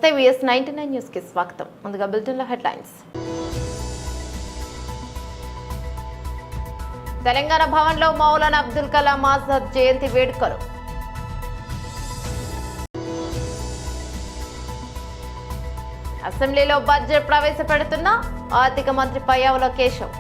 నమస్తే VS99 news కి స్వాగతం. ముందుగా బులెటిన్ లో హెడ్లైన్స్. తెలంగాణ భవన్లో మౌలానా అబ్దుల్ కలాం ఆజాద్ జయంతి వేడుకలు. అసెంబ్లీలో బడ్జెట్ ప్రవేశపెడుతున్న ఆర్థిక మంత్రి పయ్యావుల కేశవ్.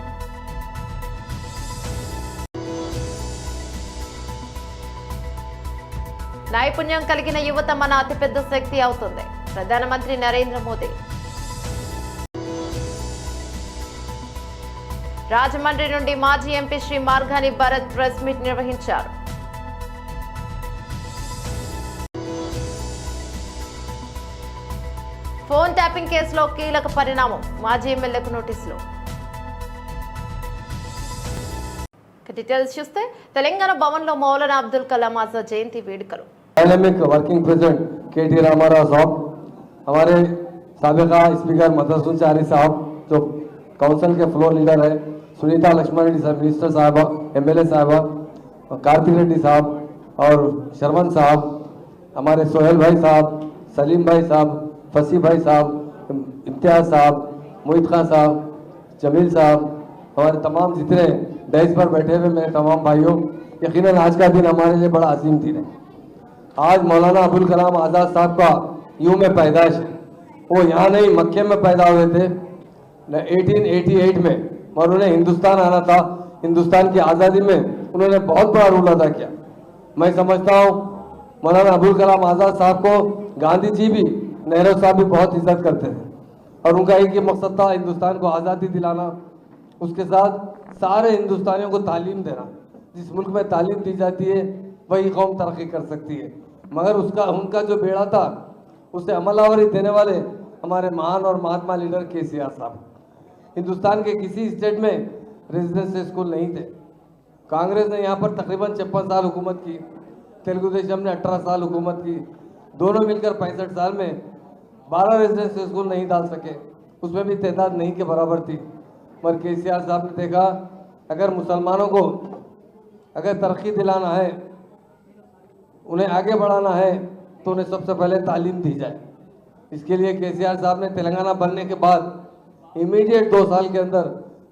నైపుణ్యం కలిగిన యువత మన అతిపెద్ద శక్తి అవుతుంది, ప్రధానమంత్రి నరేంద్ర మోదీ. రాజమండ్రి నుండి మాజీ MP Shri Margani Bharat press meet నిర్వహించారు. ఫోన్ ట్యాపింగ్ కేసులో కీలక పరిణామం, మాజీ ఎమ్మెల్యేకు నోటీసులు. డీటెయిల్స్ చూస్తే తెలంగాణ భవన్లో మౌలానా అబ్దుల్ కలాం ఆజాద్ జయంతి వేడుకలు. Dynamic working president KT Ramarao साहब, हमारे साबिका स्पीकर मदरसुल चारी साहब जो काउंसिल के फ्लोर लीडर है, सुनीता लक्ष्मण रेड्डी साहब मिनिस्टर साहब, MLA साहबा, कार्तिक रेड्डी साहब और शर्मन साहब, हमारे सोहेल भाई साहब, सलीम भाई साहब, फसी भाई साहब, इम्तियाज साहब, मोहित खान साहब, जमील साहब, हमारे तमाम जितने डेस्क पर बैठे हुए मेरे तमाम भाइयों, यकीनन आज का दिन हमारे लिए बड़ा अजीम दिन है। आज मौलाना अबुल कलाम आज़ाद साहब का यूं में पैदाइश है। वो यहाँ नहीं मक्के में पैदा हुए थे 1888 में, और उन्हें हिंदुस्तान आना था। हिंदुस्तान की आज़ादी में उन्होंने बहुत बड़ा रोल अदा किया। मैं समझता हूँ मौलाना अबुल कलाम आज़ाद साहब को गांधी जी भी, नेहरू साहब भी बहुत इज्जत करते थे, और उनका एक ही मकसद था हिंदुस्तान को आज़ादी दिलाना, उसके साथ सारे हिंदुस्तानियों को तालीम देना। जिस मुल्क में तालीम दी जाती है वही कौम तरक्की कर सकती है। मगर उनका जो बेड़ा था उसे अमलावरी देने वाले हमारे महान और महात्मा लीडर KCR साहब। हिंदुस्तान के किसी स्टेट में रेजिडेंशियल स्कूल नहीं थे। कांग्रेस ने यहाँ पर तकरीबन 56 साल हुकूमत की, तेलुगु देशम ने 18 साल हुकूमत की, दोनों मिलकर 65 साल में 12 रेजिडेंशियल स्कूल नहीं डाल सके, उसमें भी तादाद नहीं के बराबर थी। मगर KCR साहब ने देखा अगर मुसलमानों को अगर तरक्की दिलाना है, उन्हें आगे बढ़ाना है, तो उन्हें सबसे पहले तालीम दी जाए। इसके लिए KCR साहब ने तेलंगाना बनने के बाद इमीडिएट 2 साल के अंदर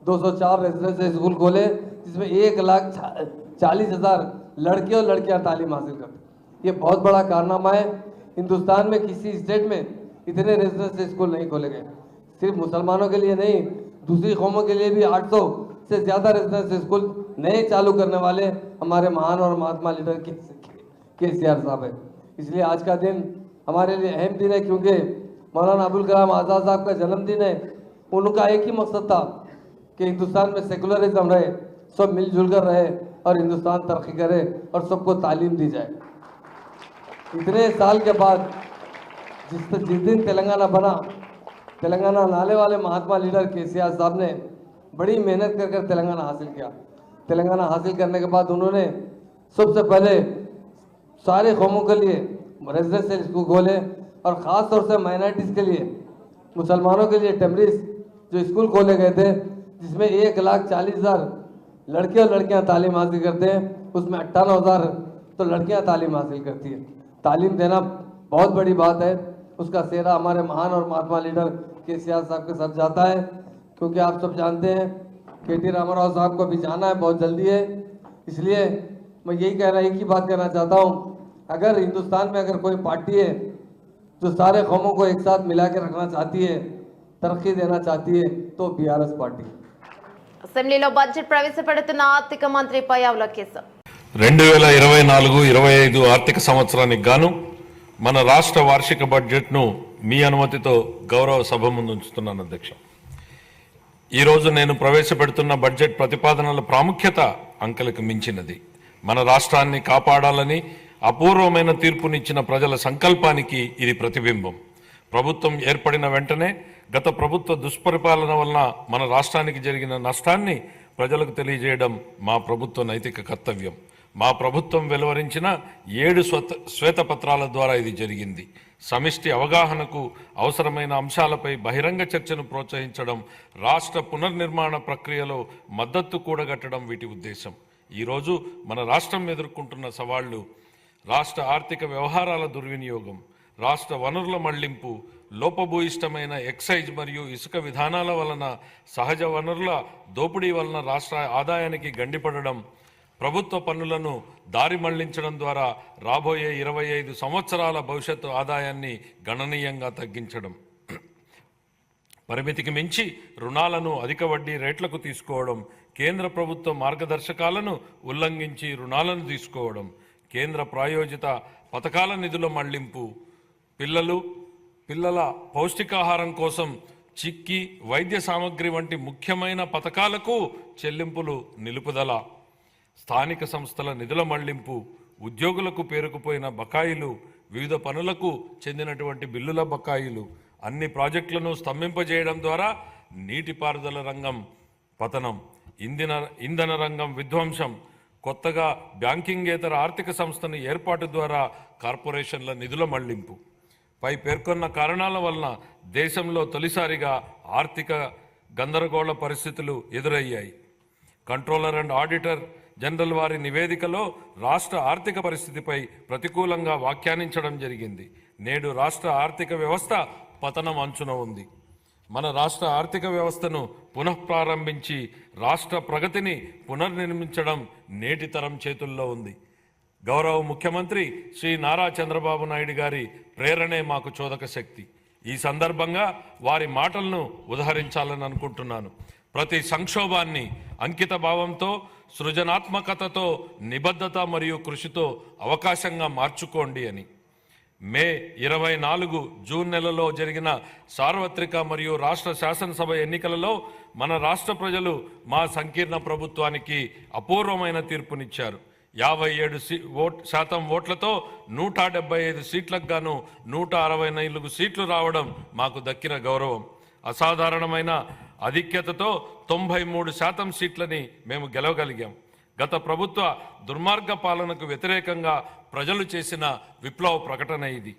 204 रेजिडेंशियल स्कूल खोले, जिसमें 1,40,000 लड़के और लड़कियां तालीम हासिल करते। ये बहुत बड़ा कारनामा है। हिंदुस्तान में किसी स्टेट में इतने रेजिडेंशियल स्कूल नहीं खोले गए। सिर्फ मुसलमानों के लिए नहीं, दूसरी कौमों के लिए भी 800 से ज़्यादा रेजिडेंशियल स्कूल नए चालू करने वाले हमारे महान और महात्मा लीडर KCR साहब है। इसलिए आज का दिन हमारे लिए अहम दिन है, क्योंकि मौलाना अबुल कलाम आज़ाद साहब का जन्मदिन है। उनका एक ही मकसद था कि हिंदुस्तान में सेकुलरिज्म रहे, सब मिलजुल कर रहे और हिंदुस्तान तरक्की करे और सबको तालीम दी जाए। इतने साल के बाद जिस दिन तेलंगाना बना, तेलंगाना लाने वाले महात्मा लीडर KCR साहब ने बड़ी मेहनत कर तेलंगाना हासिल किया। तेलंगाना हासिल करने के बाद उन्होंने सबसे पहले सारे कौमों के लिए रेजिडेंशियल स्कूल खोले, और ख़ास तौर से माइनॉरिटीज़ के लिए, मुसलमानों के लिए टेमरीज जो स्कूल खोले गए थे, जिसमें 1,40,000 लड़के और लड़कियां तालीम हासिल करते हैं, उसमें 58,000 तो लड़कियां तालीम हासिल करती है। तालीम देना बहुत बड़ी बात है। उसका सेहरा हमारे महान और महात्मा लीडर KCR साहब के साथ जाता है, क्योंकि आप सब जानते हैं KT रामाराव साहब को भी जाना है, बहुत जल्दी है। इसलिए मैं एक ही बात कहना चाहता हूँ, अगर हिंदुस्तान में अगर कोई पार्टी है जो सारे कौमों को एक साथ मिला के रखना चाहती है, तरक्की देना चाहती है, तो BRS पार्टी। అసెంబ్లీలో బడ్జెట్ ప్రవేశపెడుతున్న ఆర్థిక మంత్రి పయ్యావుల కేశవ్. 2024-25 ఆర్థిక సంవత్సరానికి గాను మన రాష్ట్ర వార్షిక బడ్జెట్ను మీ అనుమతితో గౌరవ సభ ముందు ఉంచుతున్నాను అధ్యక్ష. ఈరోజు నేను ప్రవేశపెడుతున్న బడ్జెట్ ప్రతిపాదనల ప్రాముఖ్యత అంకెలకు మించినది. మన రాష్ట్రాన్ని కాపాడాలని అపూర్వమైన తీర్పునిచ్చిన ప్రజల సంకల్పానికి ఇది ప్రతిబింబం. ప్రభుత్వం ఏర్పడిన వెంటనే గత ప్రభుత్వ దుష్పరిపాలన వలన మన రాష్ట్రానికి జరిగిన నష్టాన్ని ప్రజలకు తెలియజేయడం మా ప్రభుత్వ నైతిక కర్తవ్యం. మా ప్రభుత్వం వెలువరించిన 7 శ్వేతపత్రాల ద్వారా ఇది జరిగింది. సమిష్టి అవగాహనకు అవసరమైన అంశాలపై బహిరంగ చర్చను ప్రోత్సహించడం, రాష్ట్ర పునర్నిర్మాణ ప్రక్రియలో మద్దతు కూడగట్టడం వీటి ఉద్దేశం. ఈరోజు మన రాష్ట్రం ఎదుర్కొంటున్న సవాళ్లు రాష్ట్ర ఆర్థిక వ్యవహారాల దుర్వినియోగం, రాష్ట్ర వనరుల మళ్లింపు, లోపభూయిష్టమైన ఎక్సైజ్ మరియు ఇసుక విధానాల వలన సహజ వనరుల దోపిడీ వలన రాష్ట్ర ఆదాయానికి గండిపడడం, ప్రభుత్వ పన్నులను దారి మళ్లించడం ద్వారా రాబోయే 25 సంవత్సరాల భవిష్యత్తు ఆదాయాన్ని గణనీయంగా తగ్గించడం, పరిమితికి మించి రుణాలను అధిక వడ్డీ రేట్లకు తీసుకోవడం, కేంద్ర ప్రభుత్వ మార్గదర్శకాలను ఉల్లంఘించి రుణాలను తీసుకోవడం, కేంద్ర ప్రాయోజిత పథకాల నిధుల మళ్లింపు, పిల్లల పౌష్టికాహారం కోసం చిక్కి వైద్య సామగ్రి వంటి ముఖ్యమైన పథకాలకు చెల్లింపులు నిలుపుదల, స్థానిక సంస్థల నిధుల మళ్లింపు, ఉద్యోగులకు పేరుకుపోయిన బకాయిలు, వివిధ పనులకు చెందినటువంటి బిల్లుల బకాయిలు, అన్ని ప్రాజెక్టులను స్తంభింపజేయడం ద్వారా నీటిపారుదల రంగం పతనం, ఇంధన రంగం విధ్వంసం, కొత్తగా బ్యాంకింగేతర ఆర్థిక సంస్థను ఏర్పాటు ద్వారా కార్పొరేషన్ల నిధుల మళ్లింపు పై పేర్కొన్న కారణాల వలన దేశంలో తొలిసారిగా ఆర్థిక గందరగోళ పరిస్థితులు ఎదురయ్యాయి. కంట్రోలర్ అండ్ ఆడిటర్ జనరల్ వారి నివేదికలో రాష్ట్ర ఆర్థిక పరిస్థితిపై ప్రతికూలంగా వ్యాఖ్యానించడం జరిగింది. నేడు రాష్ట్ర ఆర్థిక వ్యవస్థ పతనం అంచున ఉంది. మన రాష్ట్ర ఆర్థిక వ్యవస్థను పునఃప్రారంభించి రాష్ట్ర ప్రగతిని పునర్నిర్మించడం నేటి తరం చేతుల్లో ఉంది. గౌరవ ముఖ్యమంత్రి శ్రీ నారా చంద్రబాబు నాయుడు గారి ప్రేరణే మాకు చోదక శక్తి. ఈ సందర్భంగా వారి మాటలను ఉదహరించాలని అనుకుంటున్నాను. ప్రతి సంక్షోభాన్ని అంకిత భావంతో, సృజనాత్మకతతో, నిబద్ధత మరియు కృషితో అవకాశంగా మార్చుకోండి అని. మే 24 జూన్ నెలలో జరిగిన సార్వత్రిక మరియు రాష్ట్ర శాసనసభ ఎన్నికలలో మన రాష్ట్ర ప్రజలు మా సంకీర్ణ ప్రభుత్వానికి అపూర్వమైన తీర్పునిచ్చారు. 57% ఓట్లతో 175 సీట్లకు గాను 164 సీట్లు రావడం మాకు దక్కిన గౌరవం. అసాధారణమైన ఆధిక్యతతో 93% సీట్లని మేము గెలవగలిగాం. గత ప్రభుత్వ దుర్మార్గ పాలనకు వ్యతిరేకంగా ప్రజలు చేసిన విప్లవ ప్రకటన ఇది.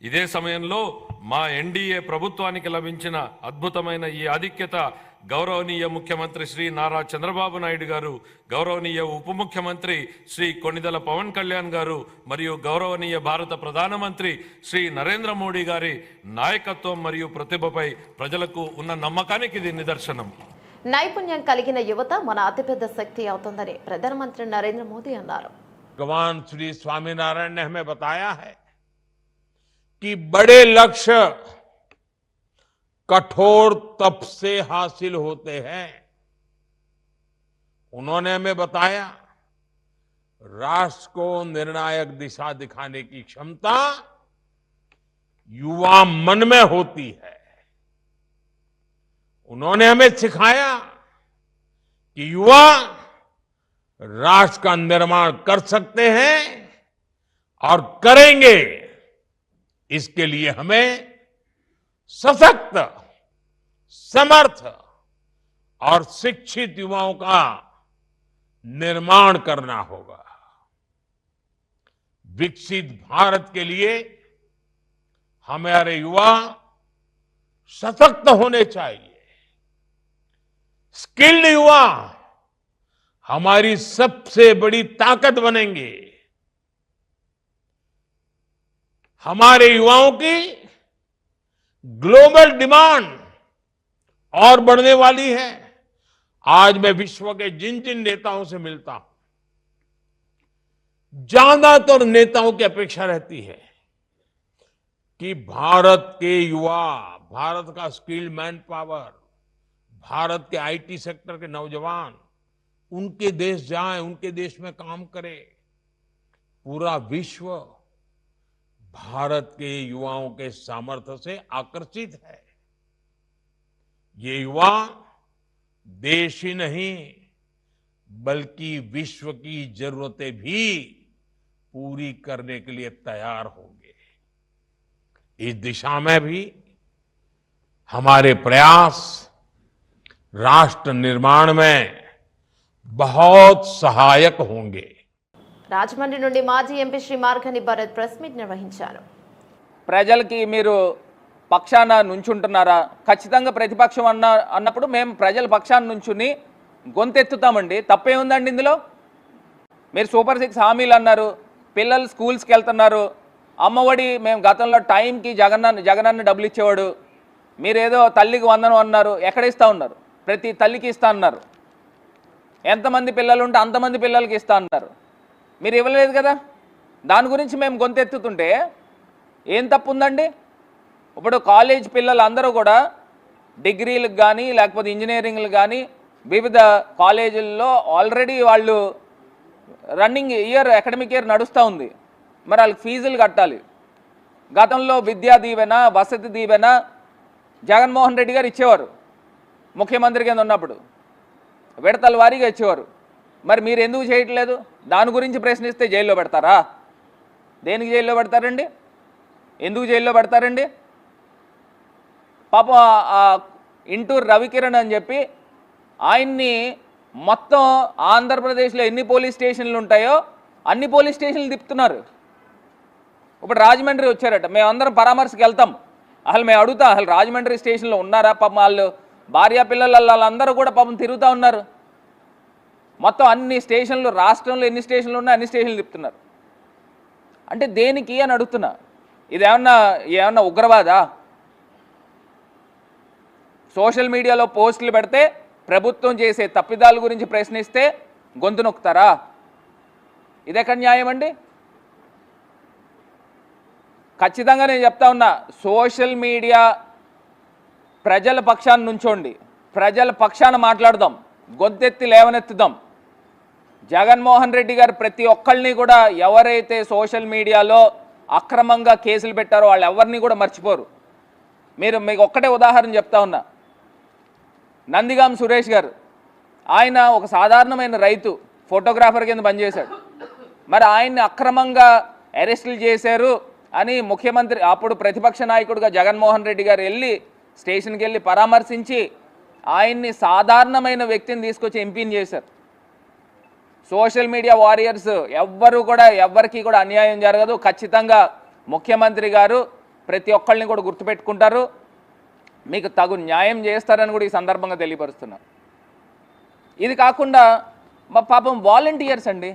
ఇదే సమయంలో మా ఎన్డీఏ ప్రభుత్వానికి లభించిన అద్భుతమైన ఈ ఆధిక్యత గౌరవనీయ ముఖ్యమంత్రి శ్రీ నారా చంద్రబాబు నాయుడు గారు, గౌరవనీయ ఉప ముఖ్యమంత్రి శ్రీ కొణిదెల పవన్ కళ్యాణ్ గారు మరియు గౌరవనీయ భారత ప్రధానమంత్రి శ్రీ నరేంద్ర మోడీ గారి నాయకత్వం మరియు ప్రతిభపై ప్రజలకు ఉన్న నమ్మకానికి ఇది నిదర్శనం. నైపుణ్యం కలిగిన యువత మన అతిపెద్ద శక్తి అవుతుందని ప్రధానమంత్రి నరేంద్ర మోదీ అన్నారు. भगवान श्री स्वामीनारायण ने हमें बताया है कि बड़े लक्ष्य कठोर तप से हासिल होते हैं. उन्होंने हमें बताया राष्ट्र को निर्णायक दिशा दिखाने की क्षमता युवा मन में होती है. उन्होंने हमें सिखाया कि युवा राष्ट्र का निर्माण कर सकते हैं और करेंगे. इसके लिए हमें सशक्त, समर्थ और शिक्षित युवाओं का निर्माण करना होगा. विकसित भारत के लिए हमारे युवा सशक्त होने चाहिए. स्किल्ड युवा हमारी सबसे बड़ी ताकत बनेंगे. हमारे युवाओं की ग्लोबल डिमांड और बढ़ने वाली है. आज मैं विश्व के जिन जिन नेताओं से मिलता हूं, ज्यादातर नेताओं की अपेक्षा रहती है कि भारत के युवा, भारत का स्किल्ड मैन पावर, भारत के आईटी सेक्टर के नौजवान उनके देश जाएं, उनके देश में काम करें. पूरा विश्व भारत के युवाओं के सामर्थ्य से आकर्षित है. ये युवा देश ही नहीं बल्कि विश्व की जरूरतें भी पूरी करने के लिए तैयार होंगे. इस दिशा में भी हमारे प्रयास राष्ट्र निर्माण में बहुत सहायक होंगे. రాజమండ్రి నుండి మాజీ MP Shri Margani Bharat press meet నిర్వహించారు. ప్రజలకి మీరు పక్షాన నుంచుంటున్నారా? ఖచ్చితంగా ప్రతిపక్షం అన్నప్పుడు మేము ప్రజల పక్షాన నుంచుని గొంతెత్తుతామండి. తప్పే ఉందండి ఇందులో? మీరు సూపర్ 6 హామీలు అన్నారు, పిల్లలు స్కూల్స్కి వెళ్తున్నారు, అమ్మఒడి మేము గతంలో టైంకి జగనన్న డబ్బులు ఇచ్చేవాడు. మీరేదో తల్లికి వందనం అన్నారు, ఎక్కడ ఇస్తా ఉన్నారు? ప్రతి తల్లికి ఇస్తా అన్నారు. ఎంతమంది పిల్లలు ఉంటే అంతమంది పిల్లలకి ఇస్తా అన్నారు, మీరు ఇవ్వలేదు కదా. దాని గురించి మేము గొంతెత్తుతుంటే ఏం తప్పు ఉందండి? ఇప్పుడు కాలేజ్ పిల్లలు అందరూ కూడా డిగ్రీలకు కానీ లేకపోతే ఇంజనీరింగ్లు కానీ వివిధ కాలేజీల్లో ఆల్రెడీ వాళ్ళు రన్నింగ్ అకాడమిక్ ఇయర్ నడుస్తూ ఉంది. మరి వాళ్ళకి ఫీజులు కట్టాలి. గతంలో విద్యా దీవెన, వసతి దీవెన జగన్మోహన్ రెడ్డి గారు ఇచ్చేవారు, ముఖ్యమంత్రి కింద ఉన్నప్పుడు విడతల వారీగా ఇచ్చేవారు. మరి మీరు ఎందుకు చేయట్లేదు? దాని గురించి ప్రశ్నిస్తే జైల్లో పెడతారా? దేనికి జైల్లో పెడతారండి? ఎందుకు జైల్లో పెడతారండి? పాపం ఇంటూరు రవికిరణ్ అని చెప్పి ఆయన్ని మొత్తం ఆంధ్రప్రదేశ్లో ఎన్ని పోలీస్ స్టేషన్లు ఉంటాయో అన్ని పోలీస్ స్టేషన్లు తిప్పుతున్నారు. ఇప్పుడు రాజమండ్రి వచ్చారట, మేమందరం పరామర్శకు వెళ్తాం. అసలు మేము అడుగుతాం, అసలు రాజమండ్రి స్టేషన్లో ఉన్నారా? పాపం వాళ్ళు భార్యా పిల్లలు వాళ్ళందరూ కూడా పాపం తిరుగుతూ ఉన్నారు. మొత్తం అన్ని స్టేషన్లు, రాష్ట్రంలో ఎన్ని స్టేషన్లు ఉన్నాయో అన్ని స్టేషన్లు తిప్పుతున్నారు. అంటే దేనికి అని అడుగుతున్నా. ఇది ఏమన్నా ఉగ్రవాదా? సోషల్ మీడియాలో పోస్టులు పెడితే ప్రభుత్వం చేసే తప్పిదాల గురించి ప్రశ్నిస్తే గొంతు నొక్కుతారా? ఇదెక్కడ న్యాయం అండి? ఖచ్చితంగా నేను చెప్తా ఉన్నా, సోషల్ మీడియా ప్రజల పక్షాన్ని నుంచోండి, ప్రజల పక్షాన మాట్లాడదాం, గొంతెత్తి లేవనెత్తుదాం. జగన్మోహన్ రెడ్డి గారు ప్రతి ఒక్కళ్ళని కూడా ఎవరైతే సోషల్ మీడియాలో అక్రమంగా కేసులు పెట్టారో వాళ్ళు ఎవరిని కూడా మర్చిపోరు. మీకు ఒక్కటే ఉదాహరణ చెప్తా ఉన్నా. నందిగాం సురేష్ గారు, ఆయన ఒక సాధారణమైన రైతు, ఫోటోగ్రాఫర్ కింద పనిచేశాడు. మరి ఆయన్ని అక్రమంగా అరెస్టులు చేశారు అని ముఖ్యమంత్రి, అప్పుడు ప్రతిపక్ష నాయకుడిగా జగన్మోహన్ రెడ్డి గారు వెళ్ళి స్టేషన్కి వెళ్ళి పరామర్శించి ఆయన్ని సాధారణమైన వ్యక్తిని తీసుకొచ్చి ఎంపీని చేశారు. సోషల్ మీడియా వారియర్స్ ఎవ్వరికి కూడా అన్యాయం జరగదు. ఖచ్చితంగా ముఖ్యమంత్రి గారు ప్రతి ఒక్కళ్ళని కూడా గుర్తుపెట్టుకుంటారు, మీకు తగు న్యాయం చేస్తారని కూడా ఈ సందర్భంగా తెలియపరుస్తున్నారు. ఇది కాకుండా పాపం వాలంటీర్స్ అండి,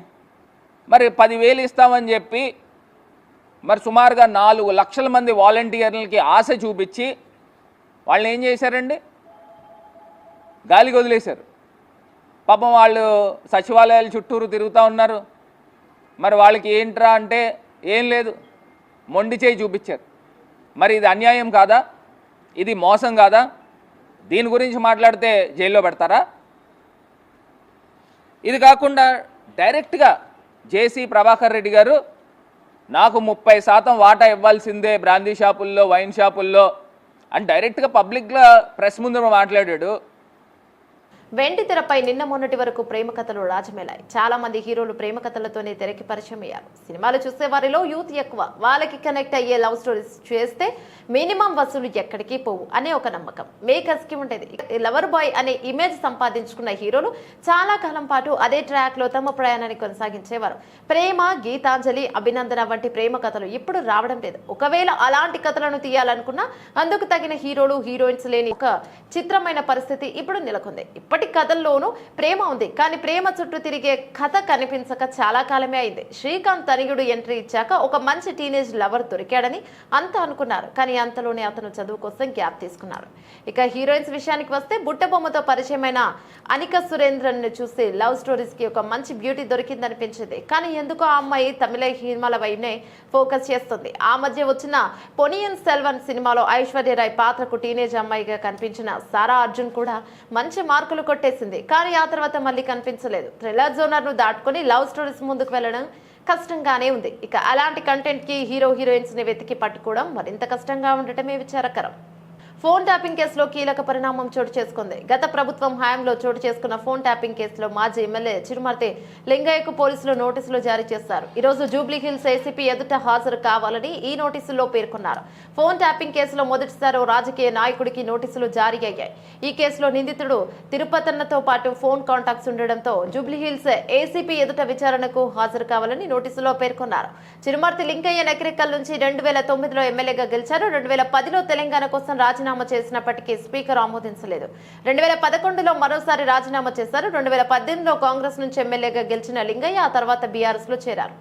మరి 10,000 ఇస్తామని చెప్పి మరి సుమారుగా 4 లక్షల మంది వాలంటీర్లకి ఆశ చూపించి వాళ్ళని ఏం చేశారండి? గాలికి వదిలేశారు. పాపం వాళ్ళు సచివాలయాల చుట్టూరు తిరుగుతూ ఉన్నారు. మరి వాళ్ళకి ఏంట్రా అంటే ఏం లేదు, మొండి చేయి చూపించారు. మరి ఇది అన్యాయం కాదా? ఇది మోసం కాదా? దీని గురించి మాట్లాడితే జైల్లో పెడతారా? ఇది కాకుండా డైరెక్ట్గా జేసీ ప్రభాకర్ రెడ్డి గారు నాకు 30% వాటా ఇవ్వాల్సిందే బ్రాందీ షాపుల్లో, వైన్ షాపుల్లో అని డైరెక్ట్గా పబ్లిక్గా ప్రెస్ ముందు మాట్లాడాడు. వెండి తెరపై నిన్న మొన్నటి వరకు ప్రేమ కథలు రాజమేలాయి. చాలా మంది హీరోలు ప్రేమ కథలతోనే తెరకి పరిచయం అయ్యారు. సినిమాలు చూసే వారిలో యూత్ ఎక్కువ, వాళ్ళకి కనెక్ట్ అయ్యే లవ్ స్టోరీస్ చేస్తే మినిమం వసూలు ఎక్కడికి పోవు అనే ఒక నమ్మకం మేకర్స్ కి ఉండేది. లవర్ బాయ్ అనే ఇమేజ్ సంపాదించుకున్న హీరోలు చాలా కాలం పాటు అదే ట్రాక్ లో తమ ప్రయాణాన్ని కొనసాగించేవారు. ప్రేమ, గీతాంజలి, అభినందన వంటి ప్రేమ కథలు ఇప్పుడు రావడం లేదు. ఒకవేళ అలాంటి కథలను తీయాలనుకున్నా అందుకు తగిన హీరోలు, హీరోయిన్స్ లేని ఒక చిత్రమైన పరిస్థితి ఇప్పుడు నెలకొంది. ఇప్పటి కథల్లోనూ ప్రేమ ఉంది, కానీ ప్రేమ చుట్టూ తిరిగే కథ కనిపించక చాలా కాలమే అయింది. శ్రీకాంత్ తనయుడు ఎంట్రీ ఇచ్చాక ఒక మంచి టీనేజ్ లవర్ దొరికాడని అంతా అనుకున్నారు, కానీ అంతలోనే అతను చదువు కోసం గ్యాప్ తీసుకున్నాడు. ఇక హీరోయిన్స్ విషయానికి వస్తే బుట్టబొమ్మతో పరిచయమైన అనిక సురేంద్రన్ ని చూసి లవ్ స్టోరీస్ కి ఒక మంచి బ్యూటీ దొరికిందనిపించింది. కానీ ఎందుకో ఆ అమ్మాయి తమిళ సినిమాల వైపునే ఫోకస్ చేస్తుంది. ఆ మధ్య వచ్చిన పొనియన్ సెల్వన్ సినిమాలో ఐశ్వర్యరాయ్ పాత్రకు టీనేజ్ అమ్మాయిగా కనిపించిన సారా అర్జున్ కూడా మంచి మార్కులు కొట్టేసింది. కానీ ఆ తర్వాత మళ్ళీ కనిపించలేదు. థ్రిల్లర్ జోనర్ ను దాటుకుని లవ్ స్టోరీస్ ముందుకు వెళ్ళడం కష్టంగానే ఉంది. ఇక అలాంటి కంటెంట్ కి హీరో, హీరోయిన్స్ ని వెతికి పట్టుకోవడం మరింత కష్టంగా ఉండటమే విచారకరం. ఫోన్ ట్యాపింగ్ కేసులో కీలక పరిణామం చోటు చేసుకుంది. గత ప్రభుత్వం హయాంలో చోటు చేసుకున్న ఫోన్ ట్యాపింగ్ కేసులో మాజీ ఎమ్మెల్యే చిరుమర్తి లింగయ్యకు పోలీసులు నోటీసులు జారీ చేశారు. ఈ రోజు జూబ్లీ హిల్స్ ఏసీపీ ఎదుట హాజరు కావాలని ఈ నోటీసుల్లో పేర్కొన్నారు. ఫోన్ ట్యాపింగ్ కేసులో మొదటిసారి రాజకీయ నాయకుడికి నోటీసులు జారీ అయ్యాయి. ఈ కేసులో నిందితుడు తిరుపతన్నతో పాటు ఫోన్ కాంటాక్ట్స్ ఉండడంతో జూబ్లీ హిల్స్ ఏసీపీ ఎదుట విచారణకు హాజరు కావాలని నోటీసులో పేర్కొన్నారు. చిరుమర్తి లింగయ్య నకిరేకల్ నుంచి 2009లో ఎమ్మెల్యేగా గెలిచారు. 2010లో తెలంగాణ కోసం రాజీనామా చేసినప్పటికీ స్పీకర్ ఆమోదించలేదు. 2011లో మరోసారి రాజీనామా చేశారు. 2018లో కాంగ్రెస్ నుంచి ఎమ్మెల్యేగా గెలిచిన లింగయ్య ఆ తర్వాత బీఆర్ఎస్ లో చేరారు.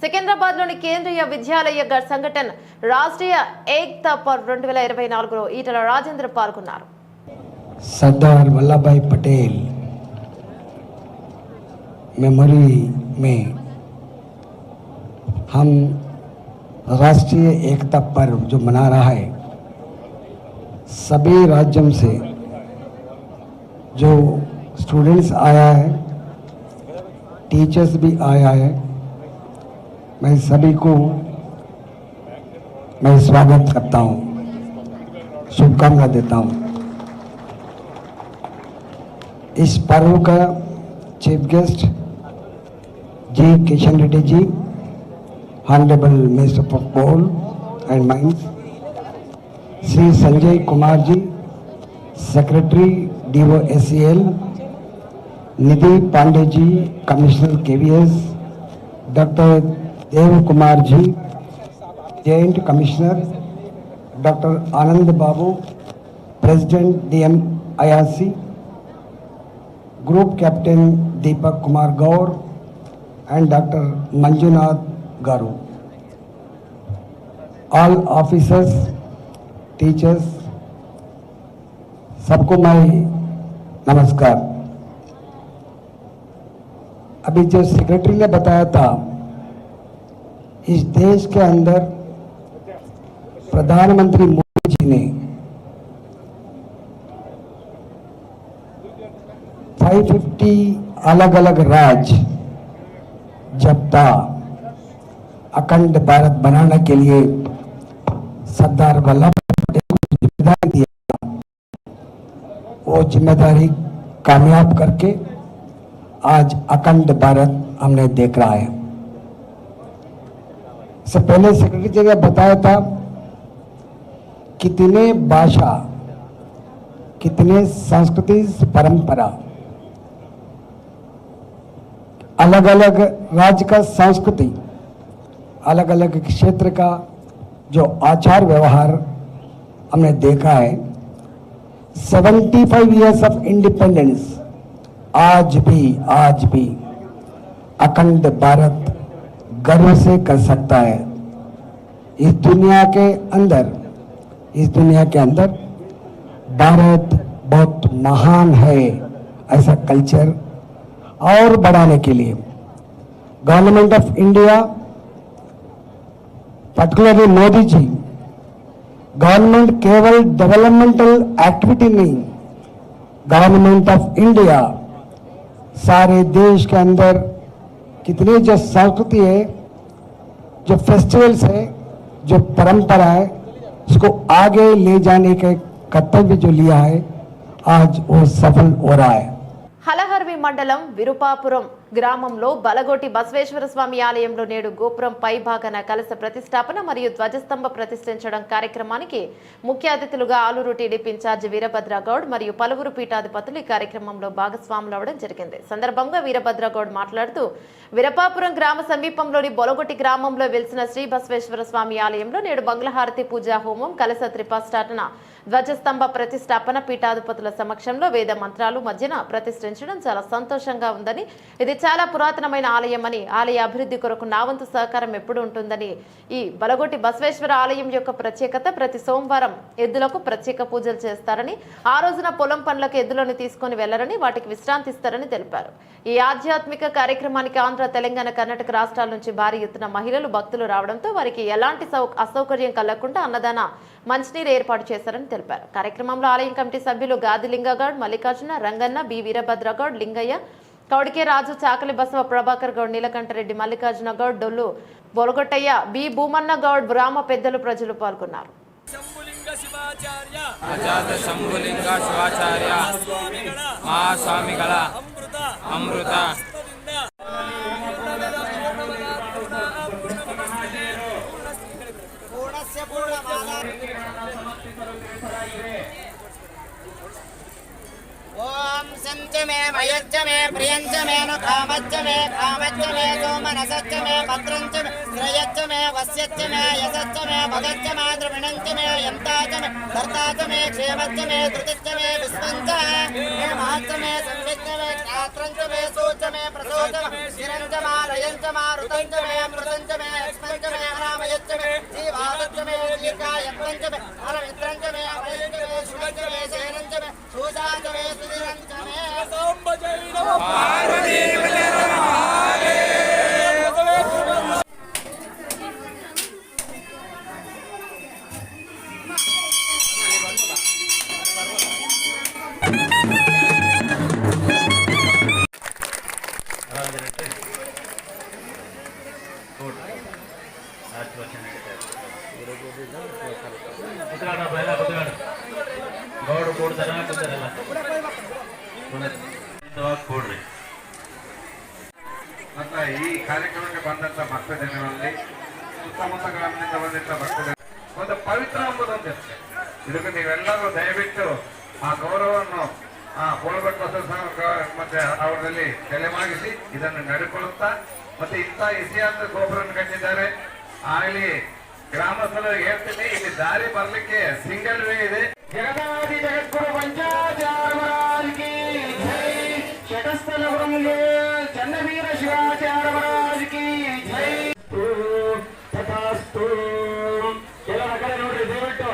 సికింద్రాబాద్లోని కేంద్రీయ విద్యాలయ సంఘటన రాష్ట్రీయ ఏక్తా పర్వ్ 2024లో ఈటల రాజేంద్ర పాల్గొన్నారు. सरदार वल्लभ भाई पटेल मेमोरी में हम राष्ट्रीय एकता पर्व जो मना रहा है, सभी राज्यों से जो स्टूडेंट्स आया है, टीचर्स भी आया है, मैं सभी को मैं स्वागत करता हूँ, शुभकामना देता हूँ। इस पर्व का chief guest G Kishan Reddy ji, honourable minister of coal and mines, Shri Sanjay Kumar ji, secretary DOSCL, Nidhi Pande ji, commissioner KVS, doctor Dev Kumar ji, joint commissioner, doctor Anand Babu, president DMIRC, group captain Deepak Kumar Gaur and doctor Manjunath garu, all officers, teachers, सबको मैं नमस्कार। अभी जो सेक्रेटरी ने बताया था, इस देश के अंदर प्रधानमंत्री मोदी जी ने 550 अलग अलग राज्य जब था अखंड भारत बनाने के लिए सरदार वल्लभ भाई पटेल को जिम्मेदारी दिया, वो जिम्मेदारी कामयाब करके आज अखंड भारत हमने देख रहा है। इससे पहले सेक्रेटरी जी ने बताया था कितने भाषा, कितने संस्कृति परंपरा, अलग अलग राज्य का संस्कृति, अलग अलग क्षेत्र का जो आचार व्यवहार हमने देखा है। 75 इयर्स ऑफ इंडिपेंडेंस, आज भी अखंड भारत गर्व से कर सकता है। इस दुनिया के अंदर भारत बहुत महान है, ऐसा कल्चर और बढ़ाने के लिए government of India, particularly Modi ji, government केवल डेवलपमेंटल एक्टिविटी नहीं, गवर्नमेंट ऑफ इंडिया सारे देश के अंदर कितनी जो संस्कृति है, जो फेस्टिवल्स है, जो परंपरा है, उसको आगे ले जाने के कर्तव्य जो लिया है, आज वो सफल हो रहा है। హలహర్వి మండలం విరుపాపురం గ్రామంలో బలగోటి బసవేశ్వర స్వామి ఆలయంలో నేడు గోపురం పై భాగాన కలశ ప్రతిష్టాపన మరియు ధ్వజస్తంభ ప్రతిష్ఠించడం కార్యక్రమానికి ముఖ్య అతిథులుగా ఆలూరు టీడీపీ ఇన్ఛార్జి వీరభద్రగౌడ్ మరియు పలువురు పీఠాధిపతులు ఈ కార్యక్రమంలో భాగస్వాములవడం జరిగింది. సందర్భంగా వీరభద్రగౌడ్ మాట్లాడుతూ విరపాపురం గ్రామ సమీపంలోని బొలగొట్టి గ్రామంలో వెలిసిన శ్రీ బసవేశ్వర స్వామి ఆలయంలో నేడు మంగళహారతి పూజా హోమం, కలశ త్రిపాష్టాటన, ధ్వజస్తంభ ప్రతిష్టాపన పీఠాధిపతుల సమక్షంలో వేద మంత్రాలు మధ్యన ప్రతిష్ఠించడం చాలా సంతోషంగా ఉందని, ఇది చాలా పురాతనమైన ఆలయమని, ఆలయ అభివృద్ధి కొరకు నా వంతు సహకారం ఎప్పుడు ఉంటుందని, ఈ బలగొట్టి బసవేశ్వర ఆలయం యొక్క ప్రత్యేకత ప్రతి సోమవారం ఎద్దులకు ప్రత్యేక పూజలు చేస్తారని, ఆ రోజున పొలం పనులకు ఎద్దులను తీసుకొని వెళ్లరని, వాటికి విశ్రాంతిస్తారని తెలిపారు. ఈ ఆధ్యాత్మిక కార్యక్రమానికి ఆంధ్ర, తెలంగాణ, కర్ణాటక రాష్ట్రాల నుంచి భారీ ఎత్తున మహిళలు, భక్తులు రావడంతో వారికి ఎలాంటి అసౌకర్యం కలగకుండా అన్నదాన, మంచినీరు ఏర్పాటు చేశారని తెలిపారు. కార్యక్రమంలో ఆలయం కమిటీ సభ్యులు గాది లింగగౌడ్, మల్లికార్జున, రంగన్న, బి వీరభద్రగౌడ్, లింగయ్య, కౌడికే రాజు, చాకలి బసవ, ప్రభాకర్ గౌడ్, నీలకంఠరెడ్డి, మల్లికార్జున గౌడ్, డొల్లు బొలగొట్టయ్య, బి భూమన్న గౌడ్, గ్రామ పెద్దలు, ప్రజలు పాల్గొన్నారు. అమృత ओम संच मे मयच्च मे प्रियंच मे नु कामच्च मे सोमनसच्च मे भद्रंच मे श्रेयच्च मे वस्यच्च मे यशच्च मे भगच्च मे द्रविणंच मे यन्ताच मे धर्ताच मे क्षेमच्च मे धृतिच्च मे विस्मञ्च मे महच्च मे संविच्च मे क्षात्रंच मे सोच मे प्रसोच मे शिरंच मा लयंच मा ऋतंच मे अमृतंच ನೋಡ್ರಿ ಮತ್ತೆ ಈ ಕಾರ್ಯಕ್ರಮಕ್ಕೆ ಬಂದಂತ ಭಕ್ತಜನರಲ್ಲಿ ಸುತ್ತಮುತ್ತ ಗ್ರಾಮದಿಂದ ಬಂದಂತ ಭಕ್ತಜನ ಒಂದು ಪವಿತ್ರ ಎಂಬುದೊಂದಿರುತ್ತೆ. ಇದಕ್ಕೆ ನೀವೆಲ್ಲರೂ ದಯವಿಟ್ಟು ಆ ಗೌರವವನ್ನು ಕೋಳಬೆಟ್ಟು ಮತ್ತೆ ಅವರಲ್ಲಿ ತಲೆಮಾಗಿಸಿ ಇದನ್ನು ನಡೆಕೊಳ್ಳುತ್ತಾ ಮತ್ತೆ ಇಂಥ ಇತಿಹಾಸ ಗೋಪುರವನ್ನು ಕಟ್ಟಿದ್ದಾರೆ. ಅಲ್ಲಿ ಗ್ರಾಮಸ್ಥರು ಹೇಳ್ತೀನಿ, ಇಲ್ಲಿ ದಾರಿ ಬರ್ಲಿಕ್ಕೆ ಸಿಂಗಲ್ ವೇ ಇದೆ. ಜಗದಾದಿ ಜಗದ್ಗುರು ಪಂಚಾಚಾರ್ಯರಾಜಕಿ ಜೈ, ಶಟಸ್ಥಲ ಬ್ರಹ್ಮೇ ಚನ್ನವೀರ ಶಿವಾಚಾರ್ಯರಾಜಕಿ ಜೈ. ತಥಾಸ್ತು. ಎಲ್ಲ ಕಡೆ ನೋಡ್ರಿ ದಯವಿಟ್ಟು.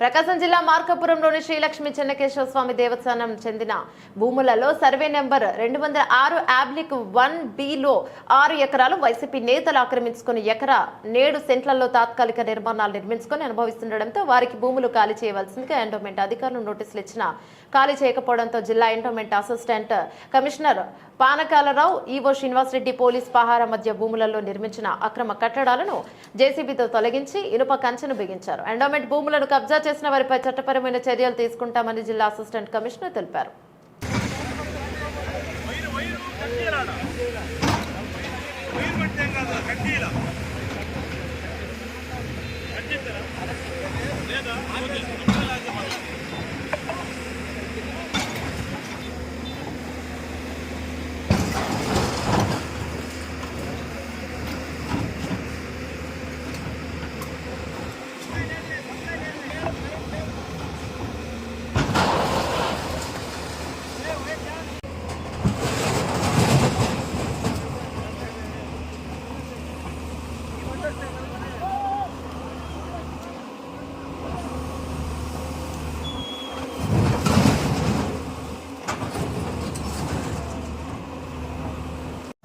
ప్రకాశం జిల్లా మార్కాపురంలోని శ్రీలక్ష్మి చెన్నకేశ్వర స్వామి దేవస్థానం చెందిన భూములలో సర్వే నెంబర్ 206 అబ్లిక్ 1B లో 6 ఎకరాలు వైసీపీ నేతలు ఆక్రమించుకుని ఎకరా 7 సెంట్లలో తాత్కాలిక నిర్మాణాలు నిర్మించుకొని అనుభవిస్తుండటంతో వారికి భూములు ఖాళీ చేయవలసిందిగా ఎండోమెంట్ అధికారులు నోటీసులు ఇచ్చినా ఖాళీ చేయకపోవడంతో జిల్లా endowment assistant commissioner Panakalarao, EO Srinivasareddy police పహారా మధ్య భూములలో నిర్మించిన అక్రమ కట్టడాలను జేసీబీతో తొలగించి ఇనుప కంచెను బిగించారు. ఎండోమెంట్ భూములను కబ్జా చేసిన వారిపై చట్టపరమైన చర్యలు తీసుకుంటామని జిల్లా అసిస్టెంట్ కమిషనర్ తెలిపారు.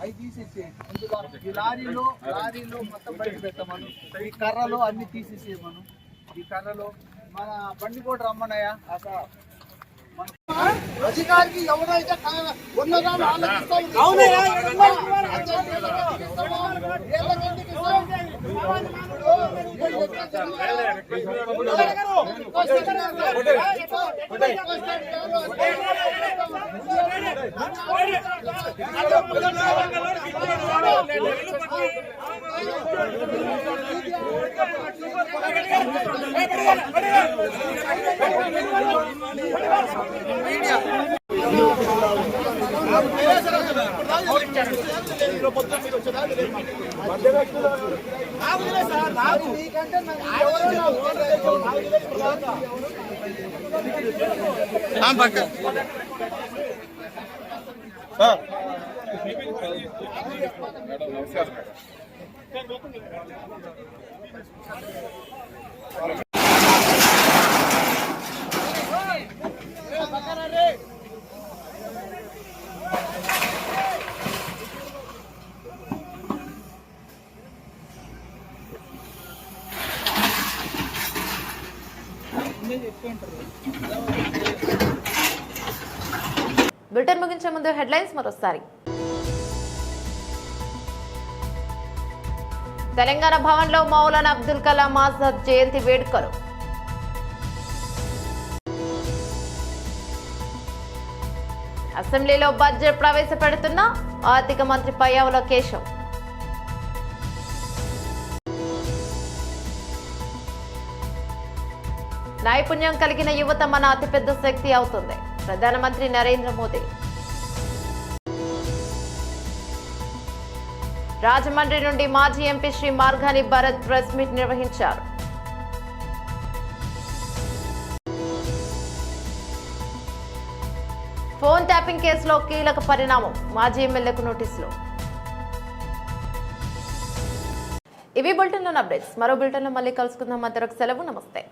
అవి తీసేసేయండి. అందులో ఈ లారీలో మొత్తం బయట పెట్టమను. ఈ కర్రలు అన్ని తీసేసేయమను. ఈ కర్రలు మన బండి కూడా రమ్మనయ్యా. అధికారికి ఎవరైతే ఉన్నదా బులెటిన్ ముగించే ముందు హెడ్లైన్స్ మరోసారి. తెలంగాణ భవన్లో మౌలానా అబ్దుల్ కలాం ఆజాద్ జయంతి వేడుకలు. అసెంబ్లీలో బడ్జెట్ ప్రవేశపెడుతున్న ఆర్థిక మంత్రి పయ్యావుల కేశవ్. నైపుణ్యం కలిగిన యువత మన అతిపెద్ద శక్తి అవుతుంది, ప్రధానమంత్రి నరేంద్ర మోదీ. రాజమండ్రి నుండి మాజీ MP Shri Margani Bharat press meet నిర్వహించారు. ఫోన్ ట్యాపింగ్ కేసులో కీలక పరిణామం, మాజీ ఎమ్మెల్యేకు నోటీసులు. ఇవి బులెటిన్లోని అప్డేట్స్. మరో బులెటిన్లో మళ్ళీ కలుసుకుందాం. అంతవరకు సెలవు, నమస్తే.